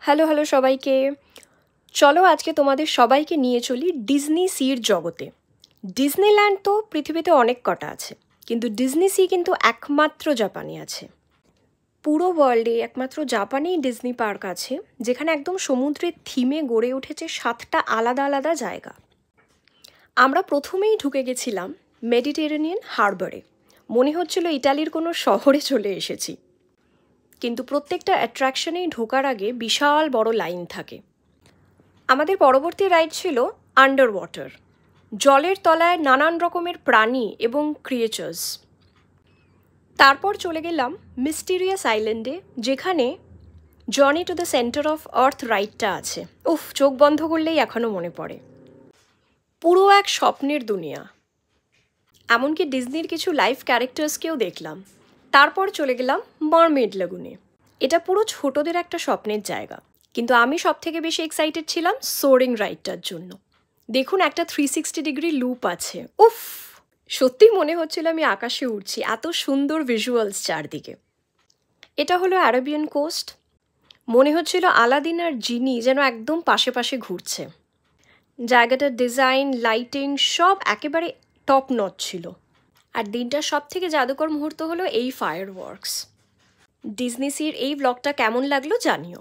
Hello hello সবাইকে। চলো আজকে তোমাদের সবাইকে নিয়ে চলি ডিজনি সির জগতে। ডিজনিল্যান্ড তো পৃথিবীতে অনেক কটা আছে, কিন্তু ডিজনি সি কিন্তু একমাত্র জাপানে আছে। পুরো ওয়ার্ল্ডে একমাত্র জাপানেই ডিজনি পার্ক আছে, যেখানে একদম সমুদ্রের থিমে গড়ে উঠেছে 7টা আলাদা আলাদা জায়গা। আমরা প্রথমেই ঢুকে গেছিলাম মেডিটেরেনিয়ান হারবারে। মনে হচ্ছিল ইটালির কোনো শহরে চলে এসেছি। কিন্তু প্রত্যেকটা অ্যাট্রাকশনেই ঢোকার আগে বিশাল বড় লাইন থাকে। আমাদের পরবর্তী রাইড ছিল আন্ডার ওয়াটার, জলের তলায় নানান রকমের প্রাণী এবং ক্রিয়েচার্স। তারপর চলে গেলাম মিস্টিরিয়াস আইল্যান্ডে, যেখানে journey to the centre of earth রাইডটা আছে। উফ, চোখ বন্ধ করলেই এখনও মনে পড়ে। পুরো এক স্বপ্নের দুনিয়া। এমনকি ডিজনির কিছু লাইভ ক্যারেক্টার্সকেও দেখলাম। তারপর চলে গেলাম মারমেড লাগুনে। এটা পুরো ছোটদের একটা স্বপ্নের জায়গা, কিন্তু আমি সব থেকে বেশি এক্সাইটেড ছিলাম সোরিং রাইডটার জন্য। দেখুন, একটা 360 ডিগ্রি লুপ আছে। উফ, সত্যি মনে হচ্ছিল আমি আকাশে উড়ছি, এত সুন্দর ভিজুয়ালস চারদিকে। এটা হলো অ্যারাবিয়ান কোস্ট। মনে হচ্ছিল আলাদিন আর জিনি যেন একদম পাশে পাশে ঘুরছে। জায়গাটার ডিজাইন, লাইটিং সব একেবারে টপ নচ ছিল। আর দিনটার সব থেকে জাদুকর মুহূর্ত হলো এই ফায়ার ওয়ার্কস। ডিজনি সির এই ব্লগটা কেমন লাগলো জানিও।